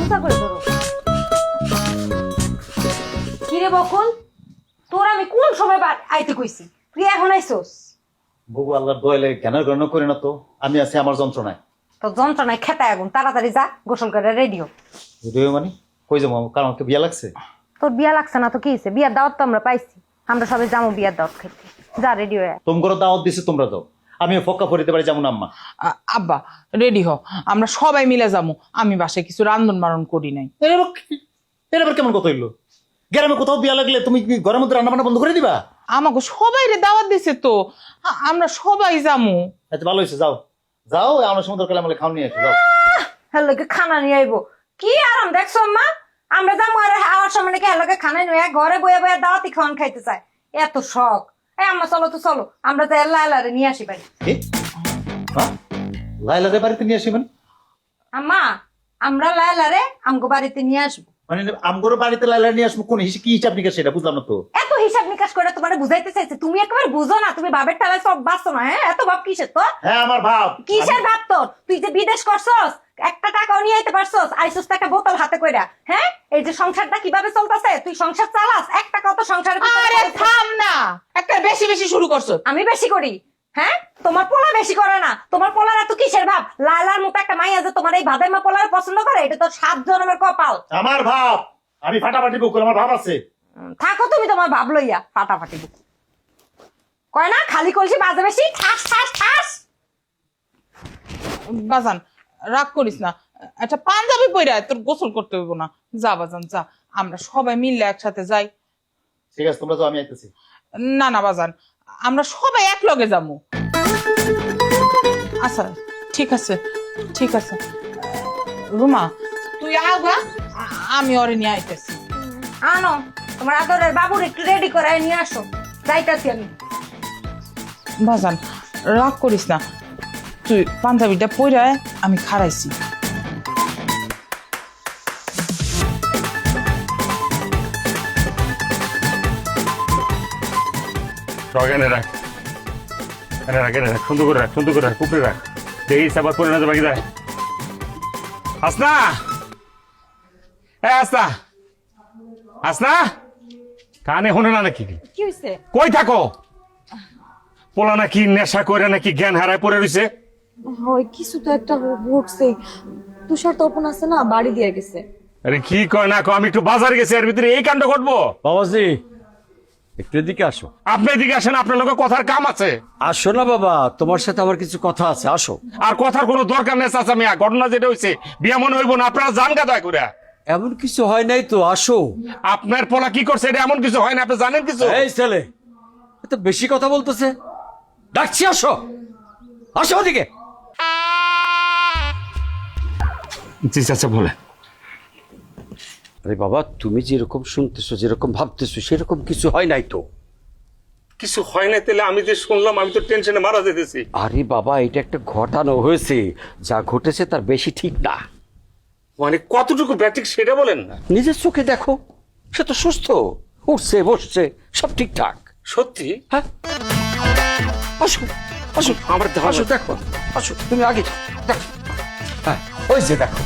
উঁচা করে ধরো। কিরে বকুল, তোর আমি কোন সময় আইতে কইছি, তুই এখন আইসোস? বউ আল্লাহর দয়ালে জ্ঞানের গণনা করে না তো, আমি আছি আমার যন্ত্রণায়। তো যন্ত্রণায় খেতে আগুন, তাড়াতাড়ি যা গোসল করে রেডিও। রেডিও মানে কই যাবো? কারণ আমাকে বিয়া লাগছে। তোর বিয়া লাগছে না তো কি হয়েছে? বিয়ার দাওয়াত তো আমরা পাইছি, আমরা সবাই যাবো বিয়ার দাওয়াত খাইতে। যা রেডিও। তোমরা দাওয়াত দিছে, তোমরা দাও, আমি ফক্কা পড়িতে পারি যেমন আম্মা। আব্বা রেডি হ, আমরা সবাই মিলে যাবো। আমি বাসায় কিছু রান্ধন বারণ করি নাই। এর আবার কেমন কথা হইলো? গ্রামে কোথাও বিয়া লাগলে তুমি কি ঘরের মধ্যে রান্না বান্না বন্ধ করে দিবা? আমাকে সবাই রে দাওয়াত দিছে তো, আমরা সবাই যামু। আচ্ছা ভালো হয়েছে, যাও যাও, আমার সময় দরকার আমাকে খাওয়া নিয়ে আসো, যাও। হ্যালো খানা নিয়ে আইবো, কি আরাম দেখছো আম্মা? আমরা যাবো আর আওয়ার সময় নাকি হ্যালোকে খানা নিয়ে ঘরে বয়ে বয়ে দাওয়াতি খাওয়ান খাইতে চায়, এত শখ। আম্মা চলো তো চলো, আমরা তো লাইলারে নিয়ে আসি বাড়ি। লাইলাদের বাড়িতে নিয়ে আসি মানে? আম্মা আমরা লাইলারে আমগো বাড়িতে নিয়ে আসবো। মানে আমগোর বাড়িতে লাইলা নিয়ে আসবো? কোন কি হিসাব নিকাশ সেটা বুঝলাম না তো। এত হিসাব নিকাশ করে তোমার বুঝাইতে চাইছে, তুমি একেবারে বুঝো না, তুমি ভাবের ঠেলায় সব বাঁচছো না। হ্যাঁ এত ভাব কিসের তো? হ্যাঁ আমার ভাব। কিসের ভাব তোর? তুই যে বিদেশ করছস, একটা টাকাও নিয়ে আইতে পারছস, আইসস একটা বোতল হাতে কইরা। হ্যাঁ এই যে সংসারটা কিভাবে চলতেছে, তুই সংসার চালাস, এক টাকাও তো সংসারে। আরে থাম না, একটা বেশি বেশি শুরু করছো। আমি বেশি করি? হ্যাঁ তোমার পোলা বেশি করে না, তোমার পোলার এত কিসের ভাব? লালার মতো একটা মাইয়া যে তোমার এই ভাদাইমা পোলার পছন্দ করে, এটা তো 7 জন্মের কপাল। আমার ভাব, আমি ফাটাফাটি বুক, আমার ভাব আছে। থাকো তুমি তোমার ভাব লইয়া ফাটাফাটি বুক। কয় না খালি কলসি বাজে বেশি, ঠাস ঠাস ঠাস। বাজান রাগ করিস না, একটা পাঞ্জাবি পইরা তোর গোসল করতে হইব না। যা বাজান যা, আমরা সবাই মিললে একসাথে যাই। ঠিক আছে তোমরা যাও, আমি আইতেছি। না না বাজান, আমরা সবাই এক লগে যাবো। আচ্ছা ঠিক আছে ঠিক আছে। রুমা তুই আগা, আমি ওরে নিয়ে আইতেছি। আনো তোমার আদরের বাবুর একটু রেডি করে নিয়ে আসো, যাইতাছি আমি। বাজান রাগ করিস না, তুই পাঞ্জাবিটা পইরা আয়, আমি খাড়াইছি। এনে রাখ, এনে রাখ, এনে রাখ, সুন্দর করে রাখ, সুন্দর করে রাখ, উপরে রাখ, দেখি সাবার করে না বাকি যায়। আসনা, আসনা, আসনা, কানে শোনে না নাকি? কি হইছে? কই থাকো? পোলা নাকি নেশা করে নাকি জ্ঞান হারায় পড়ে রইছে? হয় কিছু তো একটা ঘটছে। তুষার তপন আছে না, বাড়ি দিয়ে গেছে। আরে কি কয় না কয়, আমি একটু বাজারে গেছি, এর ভিতরে এই কাণ্ড ঘটবো? বাবাজি একটু এদিকে আসো। আপনি এদিকে আসেন, আপনার লোকের কথার কাম আছে। আসো না বাবা, তোমার সাথে আমার কিছু কথা আছে, আসো। আর কথার কোনো দরকার নেই চাচা মিয়া, ঘটনা যেটা হয়েছে বিয়া মনে হইব না, আপনারা জান গাদা করে। এমন কিছু হয় নাই তো, আসো। আপনার পোলা কি করছে এটা এমন কিছু হয় না, আপনি জানেন কিছু? এই ছেলে এত বেশি কথা বলতেছে, ডাকছি আসো, আসো ওদিকে। জি চাচা বলে। আরে বাবা, তুমি যেরকম শুনতেছো, যেরকম ভাবতেছো, সেরকম কিছু হয় নাই তো। কিছু হয় না তাহলে আমি যে শুনলাম, আমি তো টেনশনে মারা যেতেছি। আরে বাবা, এটা একটা ঘটানো হয়েছে, যা ঘটেছে তার বেশি ঠিক না। মানে কতটুকু ব্যাটিক সেটা বলেন না। নিজের চোখে দেখো, সে তো সুস্থ, উঠছে বসছে, সব ঠিকঠাক। সত্যি? হ্যাঁ আসো আসো, আমার আসো দেখো, আসো তুমি আগে দেখো। হ্যাঁ ওই যে দেখো।